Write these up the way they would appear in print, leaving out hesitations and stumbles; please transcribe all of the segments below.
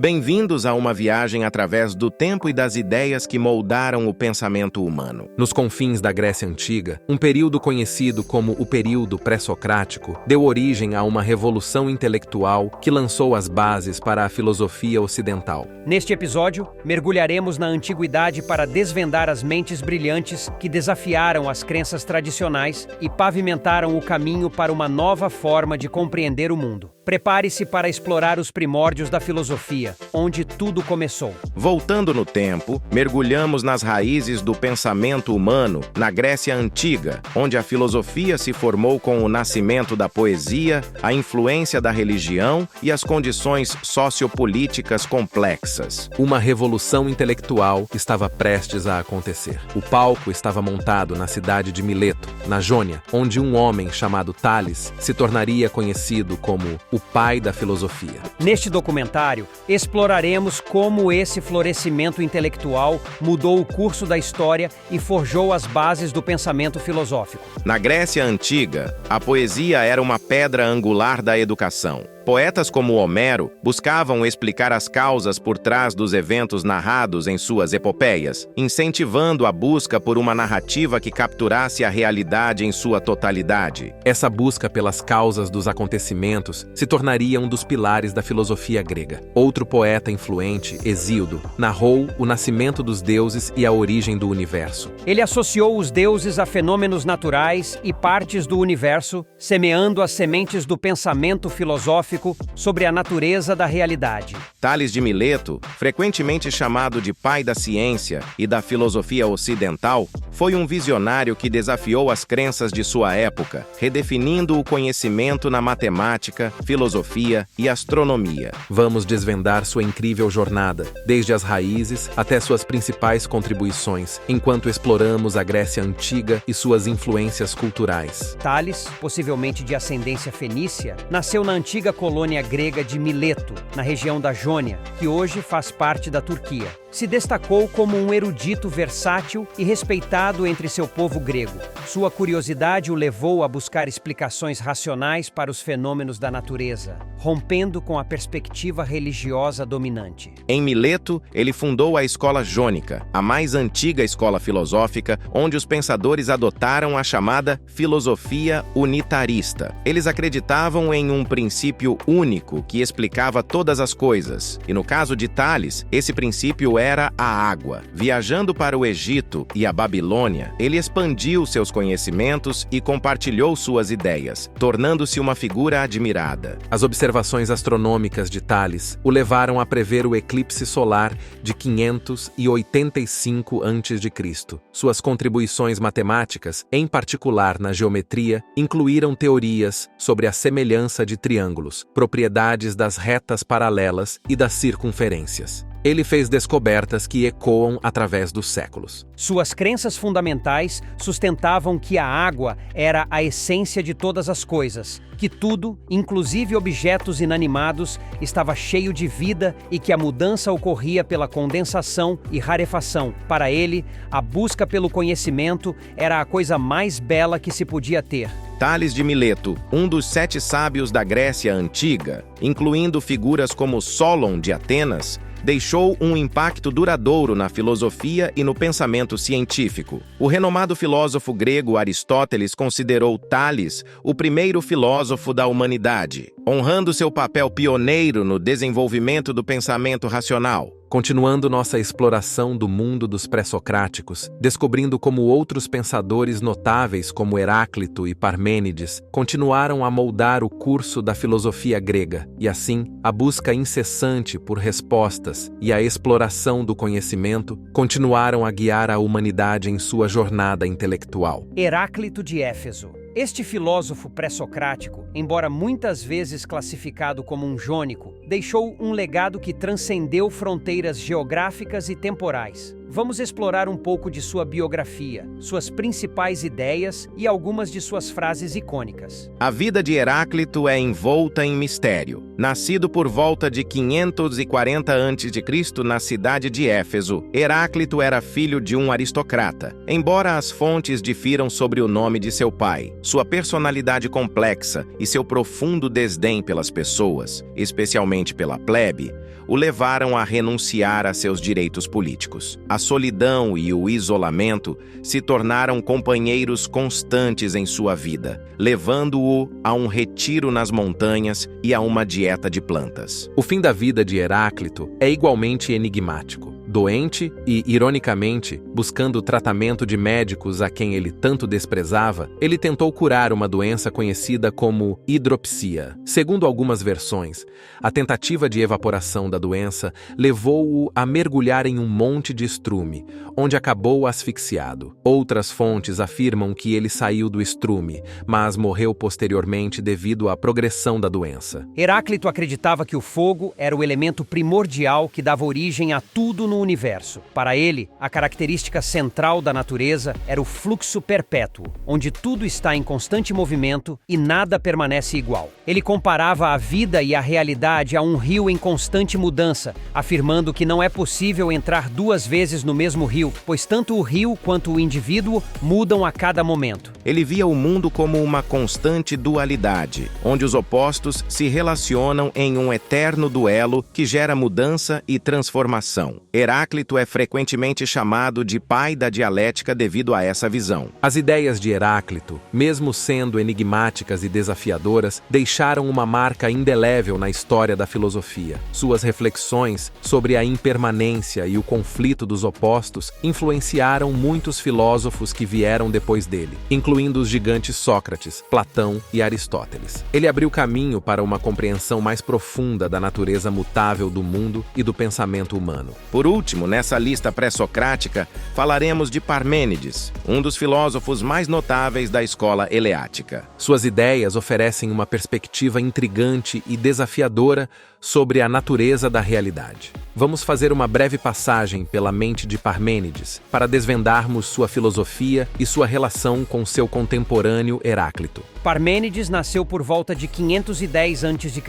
Bem-vindos a uma viagem através do tempo e das ideias que moldaram o pensamento humano. Nos confins da Grécia Antiga, um período conhecido como o período pré-socrático deu origem a uma revolução intelectual que lançou as bases para a filosofia ocidental. Neste episódio, mergulharemos na antiguidade para desvendar as mentes brilhantes que desafiaram as crenças tradicionais e pavimentaram o caminho para uma nova forma de compreender o mundo. Prepare-se para explorar os primórdios da filosofia, onde tudo começou. Voltando no tempo, mergulhamos nas raízes do pensamento humano na Grécia Antiga, onde a filosofia se formou com o nascimento da poesia, a influência da religião e as condições sociopolíticas complexas. Uma revolução intelectual estava prestes a acontecer. O palco estava montado na cidade de Mileto, na Jônia, onde um homem chamado Tales se tornaria conhecido como o pai da filosofia. Neste documentário, exploraremos como esse florescimento intelectual mudou o curso da história e forjou as bases do pensamento filosófico. Na Grécia Antiga, a poesia era uma pedra angular da educação. Poetas como Homero buscavam explicar as causas por trás dos eventos narrados em suas epopeias, incentivando a busca por uma narrativa que capturasse a realidade em sua totalidade. Essa busca pelas causas dos acontecimentos se tornaria um dos pilares da filosofia grega. Outro poeta influente, Hesíodo, narrou o nascimento dos deuses e a origem do universo. Ele associou os deuses a fenômenos naturais e partes do universo, semeando as sementes do pensamento filosófico sobre a natureza da realidade. Tales de Mileto, frequentemente chamado de pai da ciência e da filosofia ocidental, foi um visionário que desafiou as crenças de sua época, redefinindo o conhecimento na matemática, filosofia e astronomia. Vamos desvendar sua incrível jornada, desde as raízes até suas principais contribuições, enquanto exploramos a Grécia Antiga e suas influências culturais. Tales, possivelmente de ascendência fenícia, nasceu na antiga colônia grega de Mileto, na região da Jônia, que hoje faz parte da Turquia. Se destacou como um erudito versátil e respeitado entre seu povo grego. Sua curiosidade o levou a buscar explicações racionais para os fenômenos da natureza, rompendo com a perspectiva religiosa dominante. Em Mileto, ele fundou a Escola Jônica, a mais antiga escola filosófica, onde os pensadores adotaram a chamada filosofia unitarista. Eles acreditavam em um princípio único que explicava todas as coisas, e no caso de Tales, esse princípio era a água. Viajando para o Egito e a Babilônia, ele expandiu seus conhecimentos e compartilhou suas ideias, tornando-se uma figura admirada. As observações astronômicas de Tales o levaram a prever o eclipse solar de 585 a.C. Suas contribuições matemáticas, em particular na geometria, incluíram teorias sobre a semelhança de triângulos, propriedades das retas paralelas e das circunferências. Ele fez descobertas que ecoam através dos séculos. Suas crenças fundamentais sustentavam que a água era a essência de todas as coisas, que tudo, inclusive objetos inanimados, estava cheio de vida e que a mudança ocorria pela condensação e rarefação. Para ele, a busca pelo conhecimento era a coisa mais bela que se podia ter. Tales de Mileto, um dos 7 sábios da Grécia Antiga, incluindo figuras como Solon de Atenas, deixou um impacto duradouro na filosofia e no pensamento científico. O renomado filósofo grego Aristóteles considerou Tales o primeiro filósofo da humanidade, honrando seu papel pioneiro no desenvolvimento do pensamento racional. Continuando nossa exploração do mundo dos pré-socráticos, descobrindo como outros pensadores notáveis como Heráclito e Parmênides continuaram a moldar o curso da filosofia grega, e assim, a busca incessante por respostas e a exploração do conhecimento continuaram a guiar a humanidade em sua jornada intelectual. Heráclito de Éfeso. Este filósofo pré-socrático, embora muitas vezes classificado como um jônico, deixou um legado que transcendeu fronteiras geográficas e temporais. Vamos explorar um pouco de sua biografia, suas principais ideias e algumas de suas frases icônicas. A vida de Heráclito é envolta em mistério. Nascido por volta de 540 a.C. na cidade de Éfeso, Heráclito era filho de um aristocrata. Embora as fontes difiram sobre o nome de seu pai, sua personalidade complexa e seu profundo desdém pelas pessoas, especialmente principalmente pela plebe, o levaram a renunciar a seus direitos políticos. A solidão e o isolamento se tornaram companheiros constantes em sua vida, levando-o a um retiro nas montanhas e a uma dieta de plantas. O fim da vida de Heráclito é igualmente enigmático. Doente e, ironicamente, buscando tratamento de médicos a quem ele tanto desprezava, ele tentou curar uma doença conhecida como hidropsia. Segundo algumas versões, a tentativa de evaporação da doença levou-o a mergulhar em um monte de estrume, onde acabou asfixiado. Outras fontes afirmam que ele saiu do estrume, mas morreu posteriormente devido à progressão da doença. Heráclito acreditava que o fogo era o elemento primordial que dava origem a tudo no universo. Para ele, a característica central da natureza era o fluxo perpétuo, onde tudo está em constante movimento e nada permanece igual. Ele comparava a vida e a realidade a um rio em constante mudança, afirmando que não é possível entrar duas vezes no mesmo rio, pois tanto o rio quanto o indivíduo mudam a cada momento. Ele via o mundo como uma constante dualidade, onde os opostos se relacionam em um eterno duelo que gera mudança e transformação. Heráclito é frequentemente chamado de pai da dialética devido a essa visão. As ideias de Heráclito, mesmo sendo enigmáticas e desafiadoras, deixaram uma marca indelével na história da filosofia. Suas reflexões sobre a impermanência e o conflito dos opostos influenciaram muitos filósofos que vieram depois dele, incluindo os gigantes Sócrates, Platão e Aristóteles. Ele abriu caminho para uma compreensão mais profunda da natureza mutável do mundo e do pensamento humano. Por último, nessa lista pré-socrática, falaremos de Parmênides, um dos filósofos mais notáveis da escola eleática. Suas ideias oferecem uma perspectiva intrigante e desafiadora sobre a natureza da realidade. Vamos fazer uma breve passagem pela mente de Parmênides para desvendarmos sua filosofia e sua relação com seu contemporâneo Heráclito. Parmênides nasceu por volta de 510 a.C.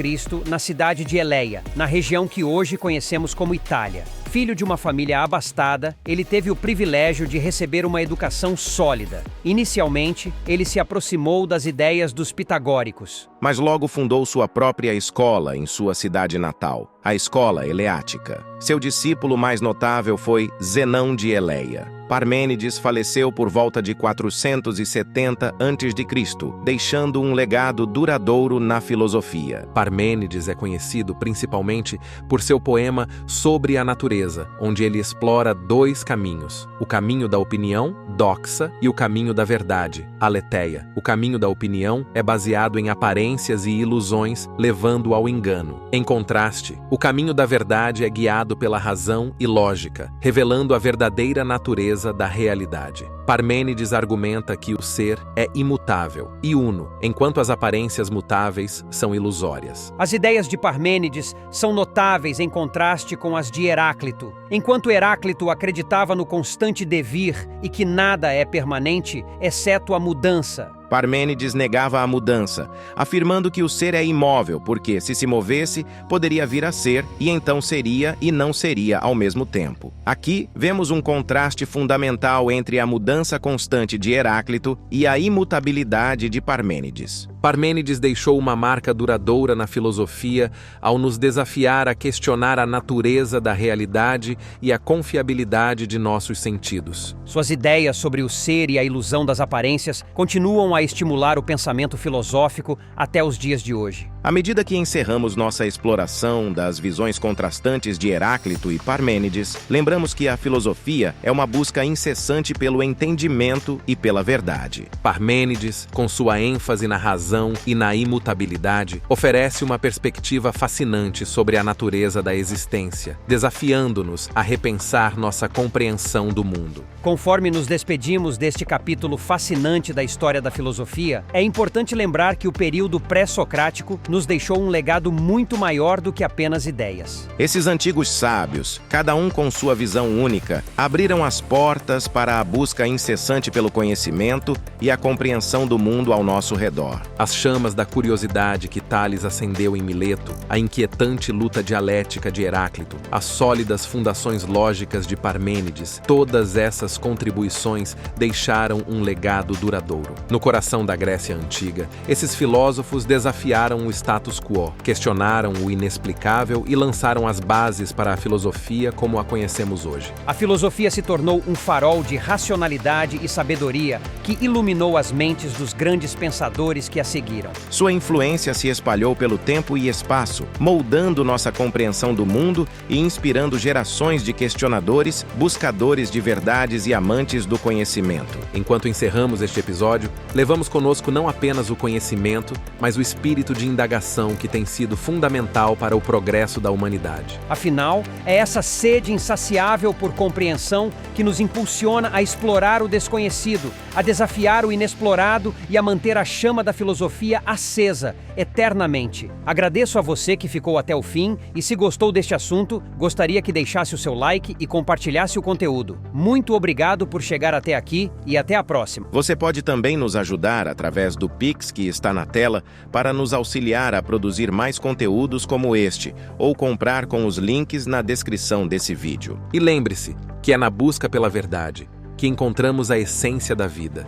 na cidade de Eleia, na região que hoje conhecemos como Itália. Filho de uma família abastada, ele teve o privilégio de receber uma educação sólida. Inicialmente, ele se aproximou das ideias dos pitagóricos, mas logo fundou sua própria escola em sua cidade natal, a escola eleática. Seu discípulo mais notável foi Zenão de Eleia. Parmênides faleceu por volta de 470 a.C., deixando um legado duradouro na filosofia. Parmênides é conhecido principalmente por seu poema Sobre a Natureza, onde ele explora dois caminhos: o caminho da opinião, doxa, e o caminho da verdade, aletheia. O caminho da opinião é baseado em aparências e ilusões, levando ao engano. Em contraste, o caminho da verdade é guiado pela razão e lógica, revelando a verdadeira natureza da realidade. Parmênides argumenta que o ser é imutável e uno, enquanto as aparências mutáveis são ilusórias. As ideias de Parmênides são notáveis em contraste com as de Heráclito. Enquanto Heráclito acreditava no constante devir e que nada é permanente, exceto a mudança, Parmênides negava a mudança, afirmando que o ser é imóvel, porque, se movesse, poderia vir a ser, e então seria e não seria ao mesmo tempo. Aqui, vemos um contraste fundamental entre a mudança constante de Heráclito e a imutabilidade de Parmênides. Parmênides deixou uma marca duradoura na filosofia ao nos desafiar a questionar a natureza da realidade e a confiabilidade de nossos sentidos. Suas ideias sobre o ser e a ilusão das aparências continuam a estimular o pensamento filosófico até os dias de hoje. À medida que encerramos nossa exploração das visões contrastantes de Heráclito e Parmênides, lembramos que a filosofia é uma busca incessante pelo entendimento e pela verdade. Parmênides, com sua ênfase na razão e na imutabilidade, oferece uma perspectiva fascinante sobre a natureza da existência, desafiando-nos a repensar nossa compreensão do mundo. Conforme nos despedimos deste capítulo fascinante da história da filosofia, é importante lembrar que o período pré-socrático nos deixou um legado muito maior do que apenas ideias. Esses antigos sábios, cada um com sua visão única, abriram as portas para a busca incessante pelo conhecimento e a compreensão do mundo ao nosso redor. As chamas da curiosidade que Tales acendeu em Mileto, a inquietante luta dialética de Heráclito, as sólidas fundações lógicas de Parmênides, todas essas contribuições deixaram um legado duradouro. No coração da Grécia Antiga, esses filósofos desafiaram o status quo, questionaram o inexplicável e lançaram as bases para a filosofia como a conhecemos hoje. A filosofia se tornou um farol de racionalidade e sabedoria que iluminou as mentes dos grandes pensadores que a seguiram. Sua influência se espalhou pelo tempo e espaço, moldando nossa compreensão do mundo e inspirando gerações de questionadores, buscadores de verdades e amantes do conhecimento. Enquanto encerramos este episódio, levamos conosco não apenas o conhecimento, mas o espírito de indagação que tem sido fundamental para o progresso da humanidade. Afinal, é essa sede insaciável por compreensão que nos impulsiona a explorar o desconhecido, a desafiar o inexplorado e a manter a chama da filosofia acesa, eternamente. Agradeço a você que ficou até o fim e, se gostou deste assunto, gostaria que deixasse o seu like e compartilhasse o conteúdo. Muito obrigado por chegar até aqui e até a próxima. Você pode também nos ajudar através do Pix que está na tela para nos auxiliar a produzir mais conteúdos como este, ou comprar com os links na descrição desse vídeo. E lembre-se que é na busca pela verdade que encontramos a essência da vida.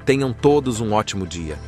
Tenham todos um ótimo dia.